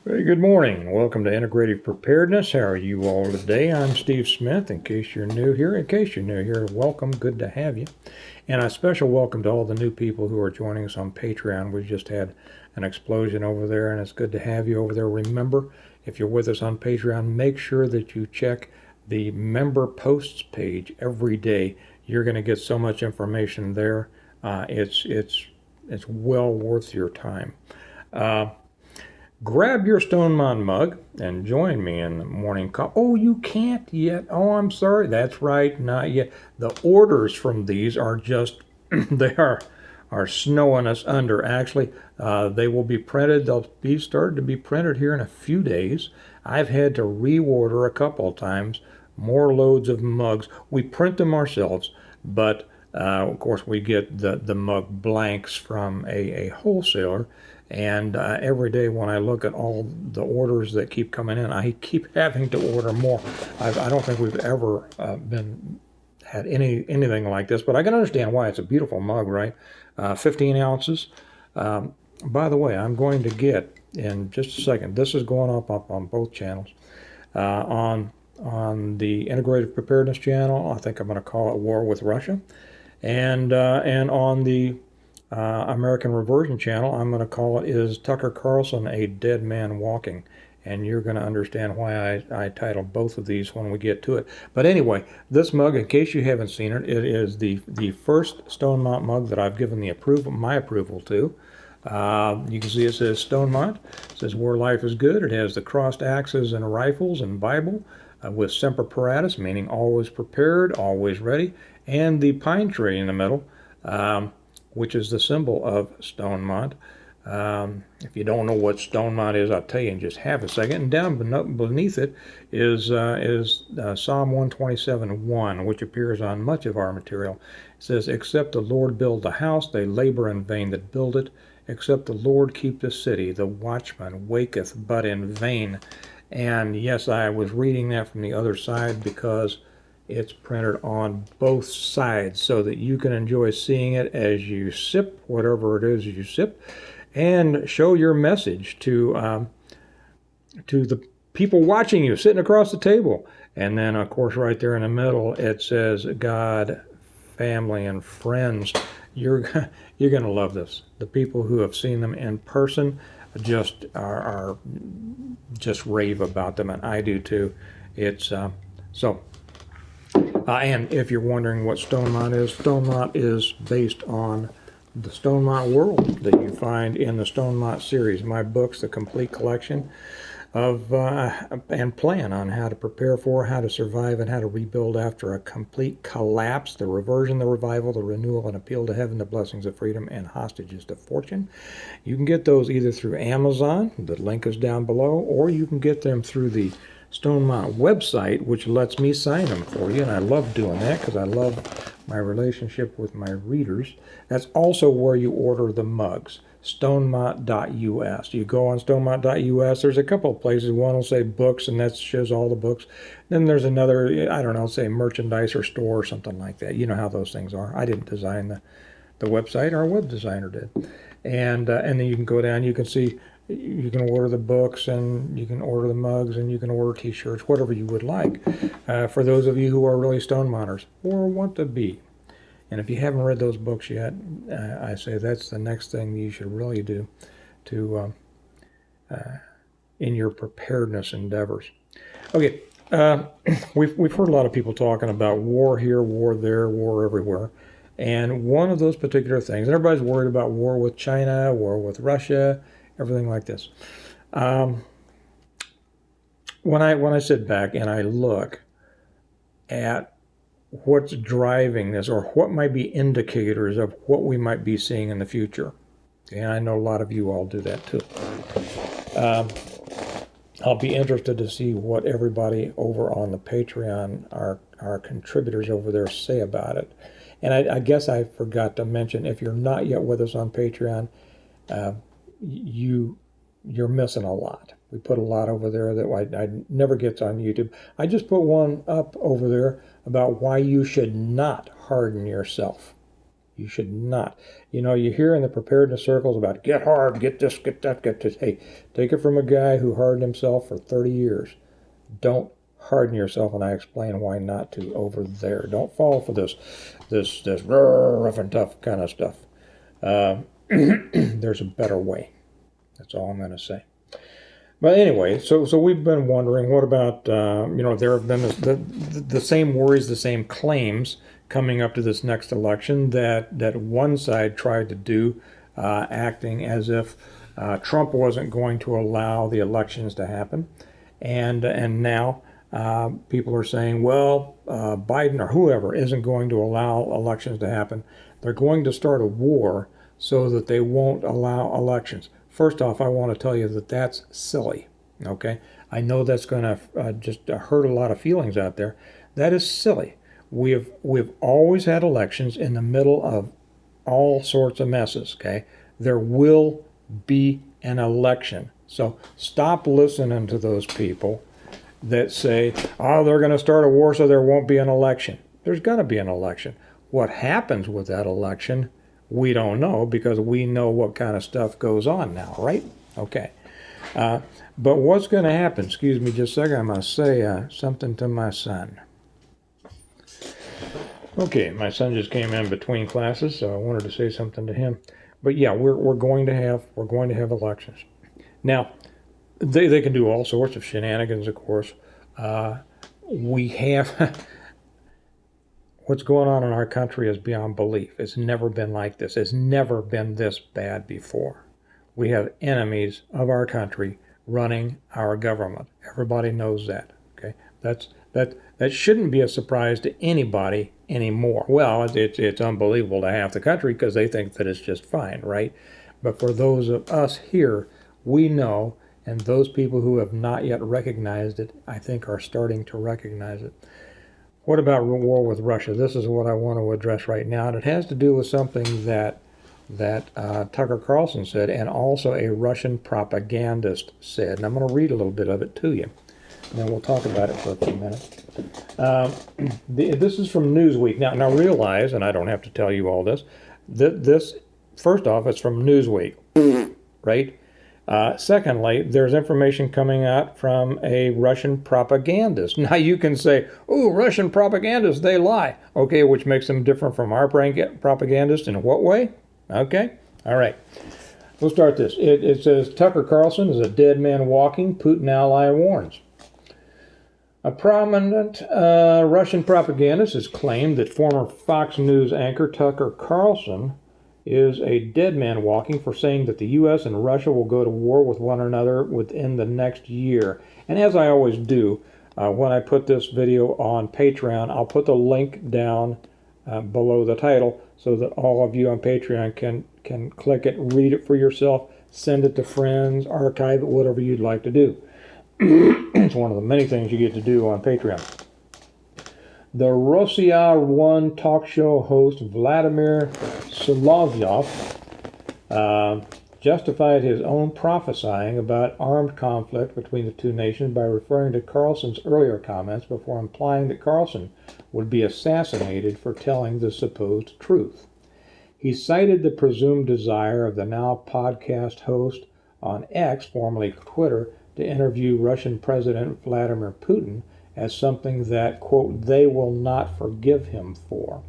Very good morning. Welcome to Integrative Preparedness. How are you all today? I'm Steve Smith. In case you're new here, welcome. Good to have you. And a special welcome to all the new people who are joining us on Patreon. We just had an explosion over there, and it's good to have you over there. Remember, if you're with us on Patreon, make sure that you check the member posts page every day. You're going to get so much information there. It's well worth your time. Grab your Stone Mountain mug and join me in the morning call. Oh, you can't yet. Oh, I'm sorry. That's right, not yet. The orders from these are just they are snowing us under. Actually, they will be printed. They'll be started to be printed here in a few days. I've had to reorder a couple of times more loads of mugs. We print them ourselves, but of course we get the mug blanks from a wholesaler. And every day when I look at all the orders that keep coming in, I keep having to order more. I don't think we've ever had anything like this, but I can understand why. It's a beautiful mug, right? 15 ounces. By the way, I'm going to get in just a second. This is going up on both channels. On the Integrative Preparedness channel, I think I'm going to call it War with Russia, and on the American Reversion channel, I'm going to call it Is Tucker Carlson a Dead Man Walking? And you're going to understand why I titled both of these when we get to it. But anyway, this mug, in case you haven't seen it, it is the first Stone Mount mug that I've given my approval to. You can see it says Stone Mount. It says Where Life is Good. It has the crossed axes and rifles and Bible with Semper Paratus, meaning always prepared, always ready, and the pine tree in the middle. Which is the symbol of Stone Mount. If you don't know what Stone Mount is, I'll tell you in just half a second. And down beneath it is Psalm 127:1, which appears on much of our material. It says, Except the Lord build the house, they labor in vain that build it. Except the Lord keep the city, the watchman waketh but in vain. And yes, I was reading that from the other side because it's printed on both sides so that you can enjoy seeing it as you sip whatever it is you sip, and show your message to the people watching you sitting across the table. And then, of course, right there in the middle, it says God, family, and friends. You're going to love this. The people who have seen them in person just are just rave about them, and I do too. It's so. And if you're wondering what Stone Mount is based on the Stone Mount world that you find in the Stone Mount series, my books, the complete collection of and plan on how to prepare for, how to survive, and how to rebuild after a complete collapse, the reversion, the revival, the renewal, and appeal to heaven, the blessings of freedom, and hostages to fortune. You can get those either through Amazon, the link is down below, or you can get them through the Stone Mount website, which lets me sign them for you, and I love doing that because I love my relationship with my readers. That's also where you order the mugs, stonemount.us. You go on stonemount.us, there's a couple of places. One will say books, and that shows all the books. Then there's another, I don't know, say merchandise or store or something like that. You know how those things are. I didn't design the website, our web designer did. And then you can go down, you can see, you can order the books, and you can order the mugs, and you can order t-shirts, whatever you would like, for those of you who are really Stone Mounters or want to be. And if you haven't read those books yet, I say that's the next thing you should really do to in your preparedness endeavors. Okay, we've heard a lot of people talking about war here, war there, war everywhere. And one of those particular things, and everybody's worried about war with China, war with Russia, everything like this. When I sit back and I look at what's driving this, or what might be indicators of what we might be seeing in the future, and I know a lot of you all do that too. I'll be interested to see what everybody over on the Patreon, our contributors over there, say about it. And I guess I forgot to mention, if you're not yet with us on Patreon, you're missing a lot. We put a lot over there that I never gets on YouTube. I just put one up over there about why you should not harden yourself. You should not. You know, you hear in the preparedness circles about get hard, get this, get that, get this. Hey, take it from a guy who hardened himself for 30 years. Don't harden yourself, and I explain why not to over there. Don't fall for this rough and tough kind of stuff. There's a better way. That's all I'm going to say. But anyway, so we've been wondering, what about, there have been the same worries, the same claims coming up to this next election that one side tried to do, acting as if Trump wasn't going to allow the elections to happen. And now people are saying, well, Biden or whoever isn't going to allow elections to happen. They're going to start a war so that they won't allow elections. First off, I want to tell you that that's silly, okay? I know that's going to just hurt a lot of feelings out there. That is silly. We've always had elections in the middle of all sorts of messes, okay? There will be an election. So stop listening to those people that say, oh, they're going to start a war so there won't be an election. There's going to be an election. What happens with that election, we don't know, because we know what kind of stuff goes on now, right? Okay. But what's going to happen? Excuse me just a second. I'm going to say something to my son. Okay, my son just came in between classes, so I wanted to say something to him. But yeah, we're going to have elections. Now, they can do all sorts of shenanigans, of course. We have what's going on in our country is beyond belief. It's never been like this. It's never been this bad before. We have enemies of our country running our government. Everybody knows that. Okay, that shouldn't be a surprise to anybody anymore. Well, it's unbelievable to half the country because they think that it's just fine, right? But for those of us here, we know, and those people who have not yet recognized it, I think are starting to recognize it. What about war with Russia? This is what I want to address right now, and it has to do with something that Tucker Carlson said, and also a Russian propagandist said. And I'm going to read a little bit of it to you, and then we'll talk about it for a few minutes. This is from Newsweek. Now realize, and I don't have to tell you all this, this first off, it's from Newsweek, right? Secondly, there's information coming out from a Russian propagandist. Now you can say, oh, Russian propagandists, they lie. Okay, which makes them different from our propagandists in what way? Okay, all right. We'll start this. It says, Tucker Carlson is a dead man walking, Putin ally warns. A prominent Russian propagandist has claimed that former Fox News anchor Tucker Carlson is a dead man walking for saying that the U.S. and Russia will go to war with one another within the next year. And as I always do, when I put this video on Patreon, I'll put the link down below the title so that all of you on Patreon can click it, read it for yourself, send it to friends, archive it, whatever you'd like to do. It's one of the many things you get to do on Patreon. The Russia One talk show host Vladimir Solovyov justified his own prophesying about armed conflict between the two nations by referring to Carlson's earlier comments before implying that Carlson would be assassinated for telling the supposed truth. He cited the presumed desire of the now podcast host on X, formerly Twitter, to interview Russian President Vladimir Putin as something that, quote, they will not forgive him for.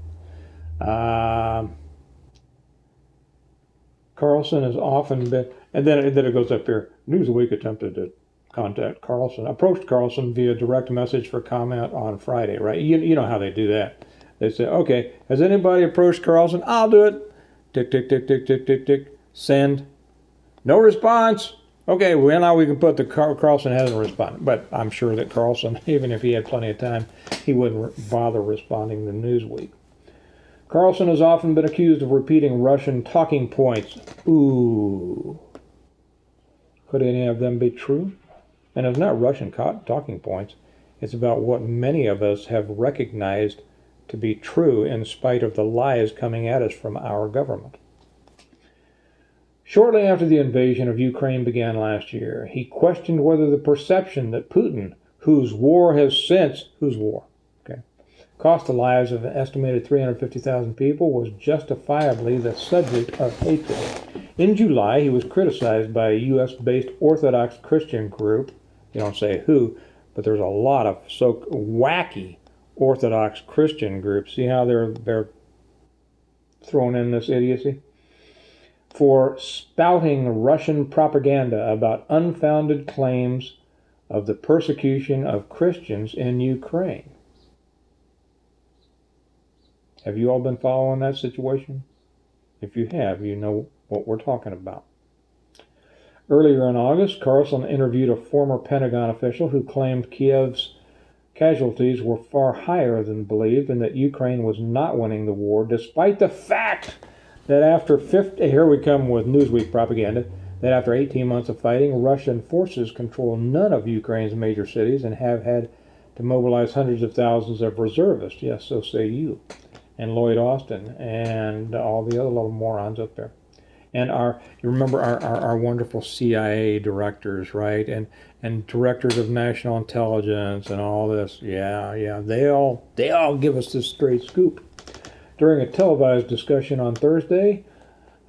Carlson has often been, and then it goes up here, Newsweek attempted to approached Carlson via direct message for comment on Friday, right? You know how they do that. They say, okay, has anybody approached Carlson? I'll do it. Tick, tick, tick, tick, tick, tick, tick. Send. No response. Okay, well, now we can put the Carlson hasn't responded. But I'm sure that Carlson, even if he had plenty of time, he wouldn't bother responding to Newsweek. Carlson has often been accused of repeating Russian talking points. Ooh. Could any of them be true? And it's not Russian talking points. It's about what many of us have recognized to be true in spite of the lies coming at us from our government. Shortly after the invasion of Ukraine began last year, he questioned whether the perception that Putin, whose war cost the lives of an estimated 350,000 people, was justifiably the subject of hatred. In July, he was criticized by a U.S.-based Orthodox Christian group. They don't say who, but there's a lot of so wacky Orthodox Christian groups. See how they're throwing in this idiocy? For spouting Russian propaganda about unfounded claims of the persecution of Christians in Ukraine. Have you all been following that situation? If you have, you know what we're talking about. Earlier in August, Carlson interviewed a former Pentagon official who claimed Kiev's casualties were far higher than believed and that Ukraine was not winning the war, despite the fact that after here we come with Newsweek propaganda, that after 18 months of fighting, Russian forces control none of Ukraine's major cities and have had to mobilize hundreds of thousands of reservists. Yes, so say you. And Lloyd Austin and all the other little morons up there. And you remember our wonderful CIA directors, right? And directors of national intelligence and all this. Yeah, they all give us this straight scoop. During a televised discussion on Thursday,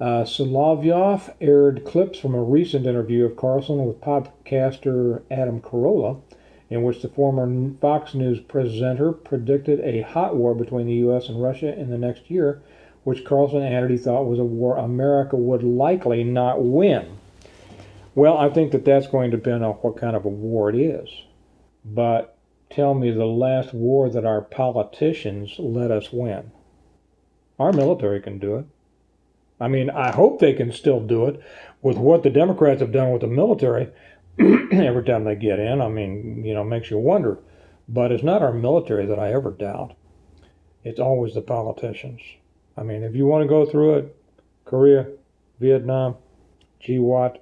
Solovyov aired clips from a recent interview of Carlson with podcaster Adam Carolla, in which the former Fox News presenter predicted a hot war between the U.S. and Russia in the next year, which Carlson added he thought was a war America would likely not win. Well, I think that's going to depend on what kind of a war it is. But tell me the last war that our politicians let us win. Our military can do it. I mean, I hope they can still do it with what the Democrats have done with the military every time they get in. I mean, makes you wonder. But it's not our military that I ever doubt. It's always the politicians. I mean, if you want to go through it, Korea, Vietnam, GWAT,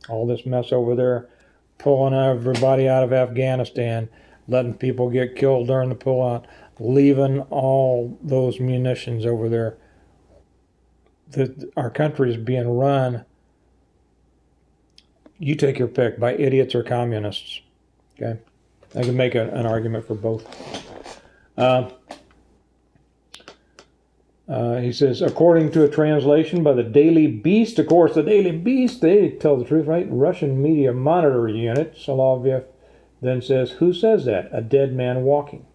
all this mess over there, pulling everybody out of Afghanistan, letting people get killed during the pullout, leaving all those munitions over there. Our country is being run, you take your pick, by idiots or communists. Okay? I can make an argument for both. He says, according to a translation by the Daily Beast, of course, the Daily Beast, they tell the truth, right? Russian media monitor unit, Solovyev then says, who says that? A dead man walking.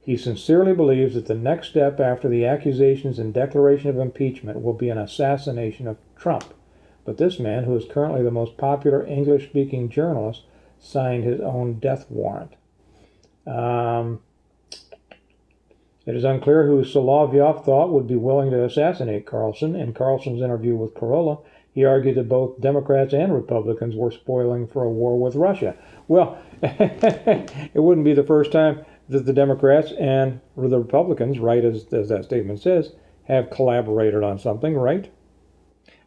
He sincerely believes that the next step after the accusations and declaration of impeachment will be an assassination of Trump. But this man, who is currently the most popular English-speaking journalist, signed his own death warrant. It is unclear who Solovyov thought would be willing to assassinate Carlson. In Carlson's interview with Carolla, he argued that both Democrats and Republicans were spoiling for a war with Russia. Well, it wouldn't be the first time that the Democrats and the Republicans, right, as that statement says, have collaborated on something, right?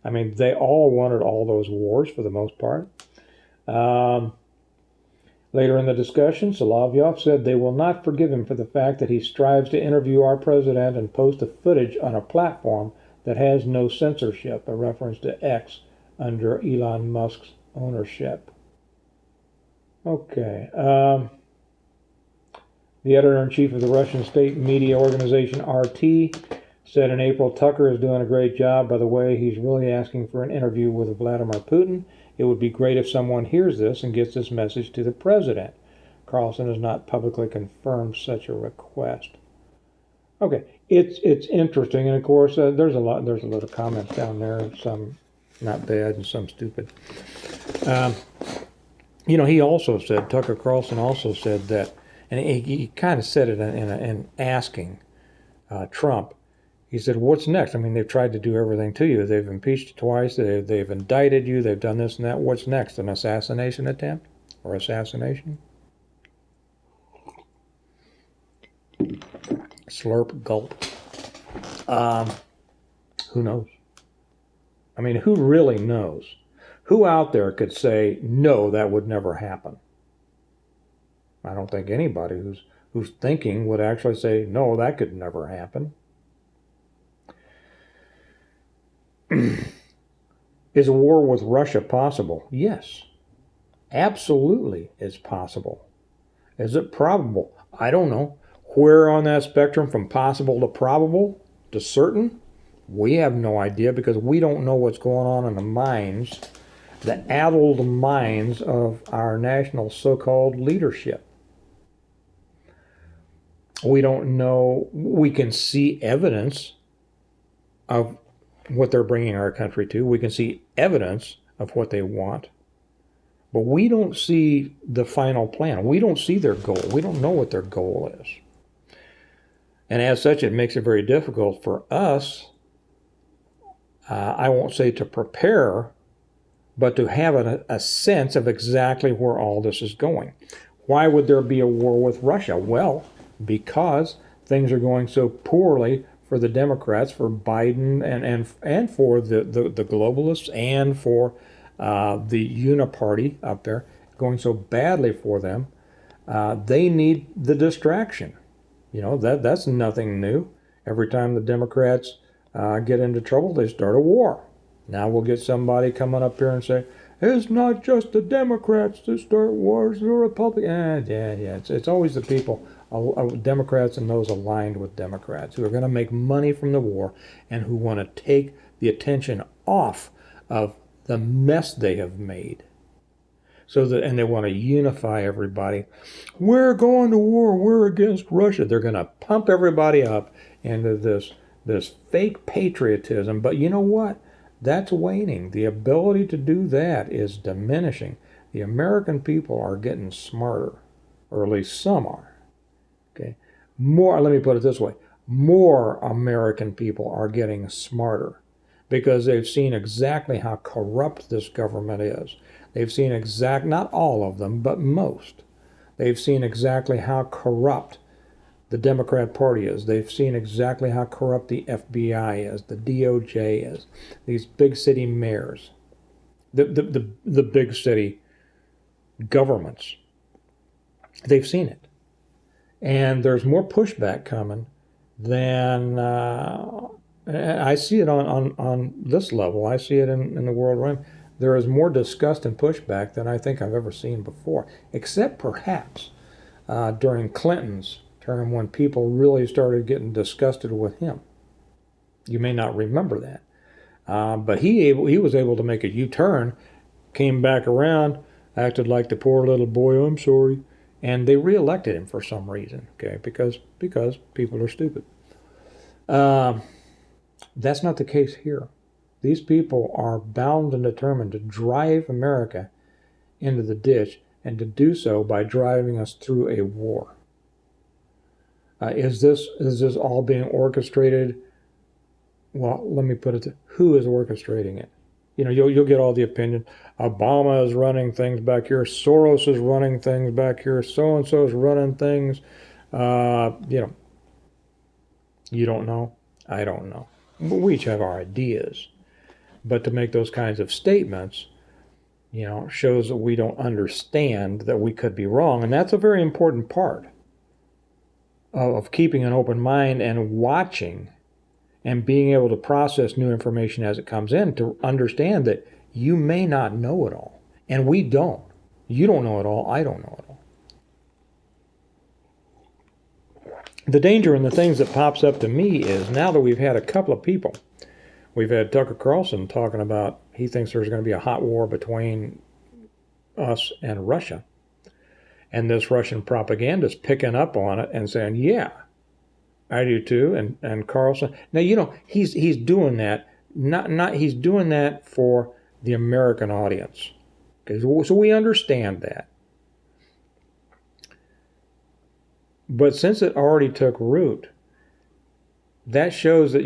I mean, they all wanted all those wars for the most part. Later in the discussion, Solovyov said they will not forgive him for the fact that he strives to interview our president and post the footage on a platform that has no censorship, a reference to X under Elon Musk's ownership. Okay. The editor-in-chief of the Russian state media organization RT said in April, Tucker is doing a great job. By the way, he's really asking for an interview with Vladimir Putin. It would be great if someone hears this and gets this message to the president. Carlson has not publicly confirmed such a request. Okay, it's interesting, and of course there's a lot of comments down there, some not bad and some stupid. He also said, Tucker Carlson also said that, and he kind of said it in asking Trump. He said, what's next? I mean, they've tried to do everything to you. They've impeached you twice. They've indicted you. They've done this and that. What's next? An assassination attempt? Or assassination? Slurp, gulp. Who knows? I mean, who really knows? Who out there could say, no, that would never happen? I don't think anybody who's thinking would actually say, no, that could never happen. Is a war with Russia possible? Yes, absolutely it's possible. Is it probable? I don't know. Where on that spectrum from possible to probable to certain, we have no idea because we don't know what's going on in the minds, the addled minds of our national so-called leadership. We don't know. We can see evidence of what they're bringing our country to. We can see evidence of what they want. But we don't see the final plan. We don't see their goal. We don't know what their goal is. And as such, it makes it very difficult for us, I won't say to prepare, but to have a sense of exactly where all this is going. Why would there be a war with Russia? Well, because things are going so poorly for the Democrats, for Biden, and for the globalists, and for the uniparty up there, going so badly for them. They need the distraction. That's nothing new. Every time the Democrats get into trouble, they start a war. Now we'll get somebody coming up here and say, it's not just the Democrats that start wars, the Republicans. It's always the people, Democrats and those aligned with Democrats, who are going to make money from the war and who want to take the attention off of the mess they have made. And they want to unify everybody. We're going to war. We're against Russia. They're going to pump everybody up into this fake patriotism. But you know what? That's waning. The ability to do that is diminishing. The American people are getting smarter, or at least some are. Okay. Let me put it this way. More American people are getting smarter because they've seen exactly how corrupt this government is. They've seen not all of them, but most. They've seen exactly how corrupt the Democrat Party is. They've seen exactly how corrupt the FBI is, the DOJ is, these big city mayors, the big city governments. They've seen it. And there's more pushback coming than I see it on this level. I see it in the world around. There is more disgust and pushback than I think I've ever seen before, except perhaps during Clinton's term when people really started getting disgusted with him. You may not remember that. But he was able to make a U-turn, came back around, acted like the poor little boy, I'm sorry, and they reelected him for some reason, okay, because people are stupid. That's not the case here. These people are bound and determined to drive America into the ditch, and to do so by driving us through a war. Is this all being orchestrated? Well, let me put it who is orchestrating it? You'll get all the opinion. Obama is running things back here. Soros is running things back here. So-and-so is running things. You don't know. I don't know. But we each have our ideas. But to make those kinds of statements, shows that we don't understand that we could be wrong. And that's a very important part of keeping an open mind and watching and being able to process new information as it comes in, to understand that you may not know it all. And we don't. You don't know it all. I don't know it all. The danger and the things that pops up to me is now that we've had a couple of people. We've had Tucker Carlson talking about he thinks there's going to be a hot war between us and Russia. And this Russian propaganda is picking up on it and saying, yeah, I do too. And Carlson. Now, he's doing that. He's doing that for the American audience. Okay, so we understand that. But since it already took root, that shows that,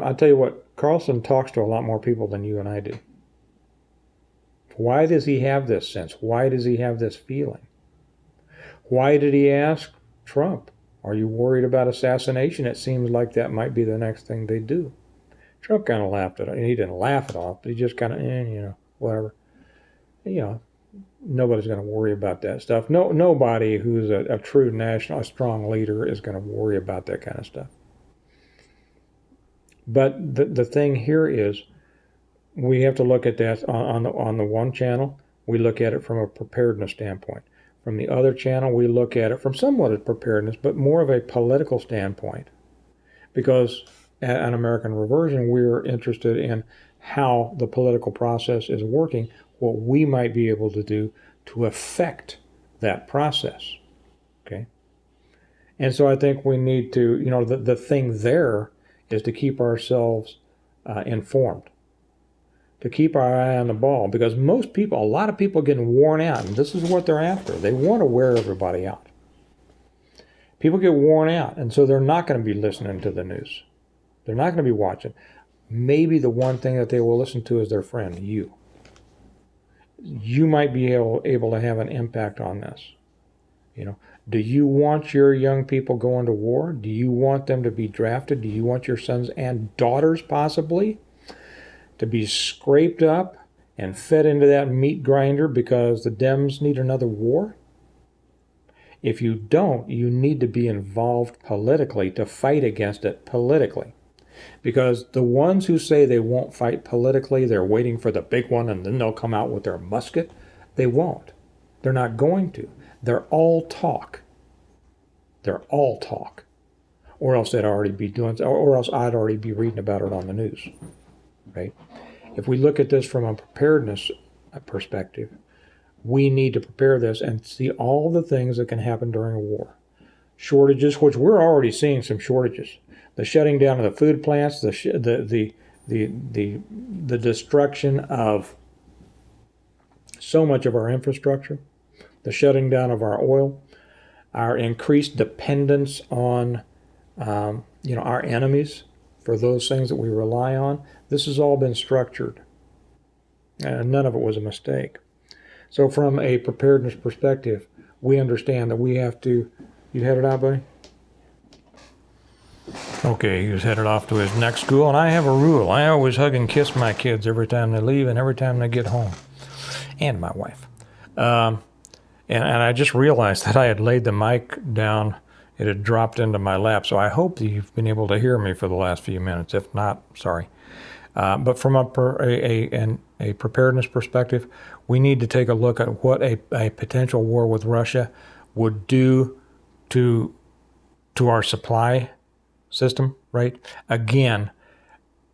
I'll tell you what, Carlson talks to a lot more people than you and I do. Why does he have this sense? Why does he have this feeling? Why did he ask Trump, are you worried about assassination? It seems like that might be the next thing they do. Trump kind of laughed at it. He didn't laugh it off, but he just kind of, whatever. Nobody's going to worry about that stuff. Nobody who's a true national, a strong leader is going to worry about that kind of stuff. But the thing here is, we have to look at that on the one channel. We look at it from a preparedness standpoint. From the other channel, we look at it from somewhat of preparedness, but more of a political standpoint. Because at American Reversion, we're interested in how the political process is working, what we might be able to do to affect that process. Okay? And so I think we need to, the thing there is to keep ourselves informed, to keep our eye on the ball, because a lot of people are getting worn out, and this is what they're after. They want to wear everybody out. People get worn out, and so they're not going to be listening to the news. They're not going to be watching. Maybe the one thing that they will listen to is their friend, you. You might be able to have an impact on this. Do you want your young people going to war? Do you want them to be drafted? Do you want your sons and daughters possibly to be scraped up and fed into that meat grinder because the Dems need another war? If you don't, you need to be involved politically to fight against it politically. Because the ones who say they won't fight politically, they're waiting for the big one and then they'll come out with their musket, they won't. They're not going to. They're all talk. They're all talk. Or else they'd already be doing, or else I'd already be reading about it on the news. Right? If we look at this from a preparedness perspective, we need to prepare this and see all the things that can happen during a war. Shortages, which we're already seeing some shortages. The shutting down of the food plants, the destruction of so much of our infrastructure, the shutting down of our oil, our increased dependence on our enemies for those things that we rely on. This has all been structured, and none of it was a mistake. So from a preparedness perspective, we understand that we have to... You headed out, buddy? Okay, he was headed off to his next school, and I have a rule. I always hug and kiss my kids every time they leave and every time they get home, and my wife. And I just realized that I had laid the mic down. It had dropped into my lap, so I hope that you've been able to hear me for the last few minutes. If not, sorry. But from a preparedness perspective, we need to take a look at what a potential war with Russia would do to our supply system, right? Again,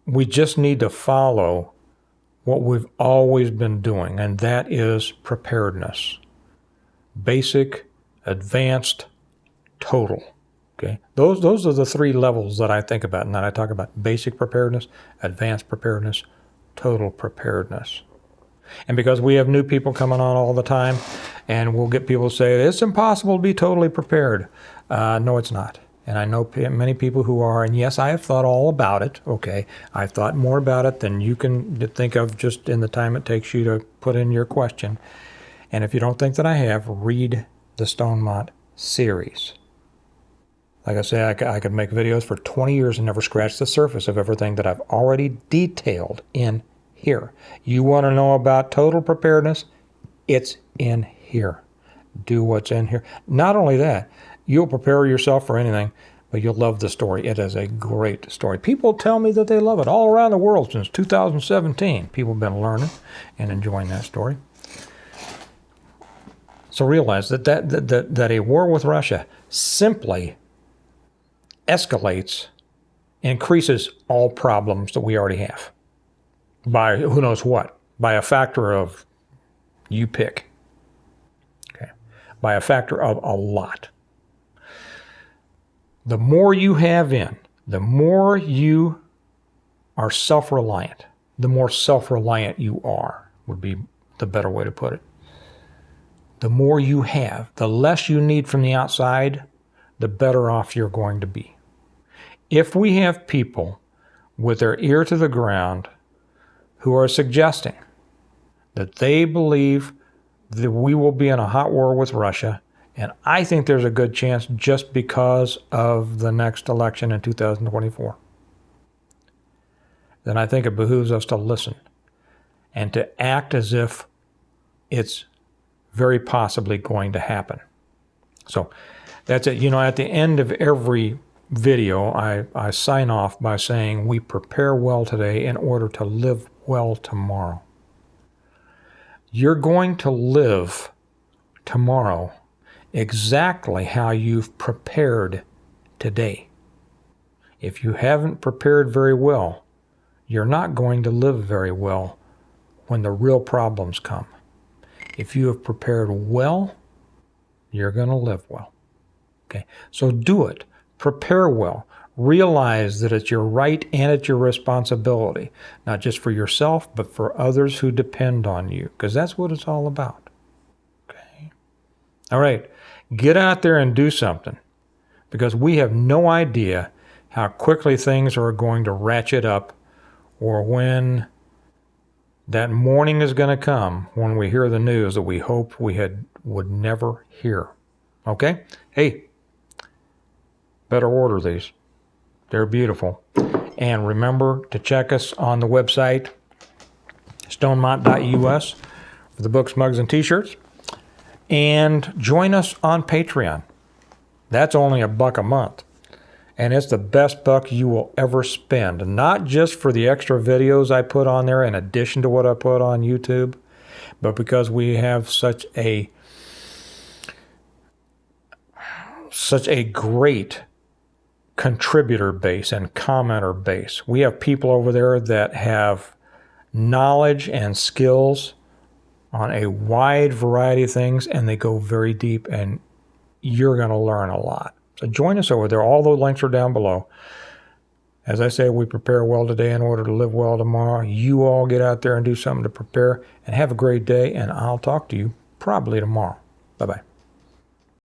we just need to follow what we've always been doing, and that is preparedness. Basic, advanced, total. Okay? Those are the three levels that I think about and that I talk about. Basic preparedness, advanced preparedness, total preparedness. And because we have new people coming on all the time, and we'll get people to say, it's impossible to be totally prepared. No, it's not. And I know many people who are, and yes, I have thought all about it. Okay, I've thought more about it than you can think of just in the time it takes you to put in your question. And if you don't think that I have, read the Stonemont series. Like I say, I could make videos for 20 years and never scratch the surface of everything that I've already detailed in here. You want to know about total preparedness? It's in here. Do what's in here. Not only that, you'll prepare yourself for anything, but you'll love the story. It is a great story. People tell me that they love it all around the world since 2017. People have been learning and enjoying that story. So realize that a war with Russia simply escalates, increases all problems that we already have by who knows what, by a factor of, you pick, okay, by a factor of a lot. The more you have in, the more you are self-reliant, the more self-reliant you are, would be the better way to put it. The more you have, the less you need from the outside, the better off you're going to be. If we have people with their ear to the ground who are suggesting that they believe that we will be in a hot war with Russia, and I think there's a good chance just because of the next election in 2024, then I think it behooves us to listen and to act as if it's very possibly going to happen. So that's it. At the end of every video, I sign off by saying we prepare well today in order to live well tomorrow. You're going to live tomorrow exactly how you've prepared today. If you haven't prepared very well, you're not going to live very well when the real problems come. If you have prepared well, you're going to live well. Okay, so do it. Prepare well. Realize that it's your right and it's your responsibility, not just for yourself, but for others who depend on you, because that's what it's all about. Okay. All right, get out there and do something, because we have no idea how quickly things are going to ratchet up, or when that morning is going to come when we hear the news that we hope we would never hear. Okay? Hey, better order these. They're beautiful. And remember to check us on the website, stonemont.us, for the books, mugs, and t-shirts. And join us on Patreon. That's only $1 a month. And it's the best buck you will ever spend. Not just for the extra videos I put on there in addition to what I put on YouTube, but because we have such a great contributor base and commenter base. We have people over there that have knowledge and skills on a wide variety of things, and they go very deep, and you're going to learn a lot. So join us over there. All the links are down below. As I say, we prepare well today in order to live well tomorrow. You all get out there and do something to prepare, and have a great day, and I'll talk to you probably tomorrow. Bye-bye.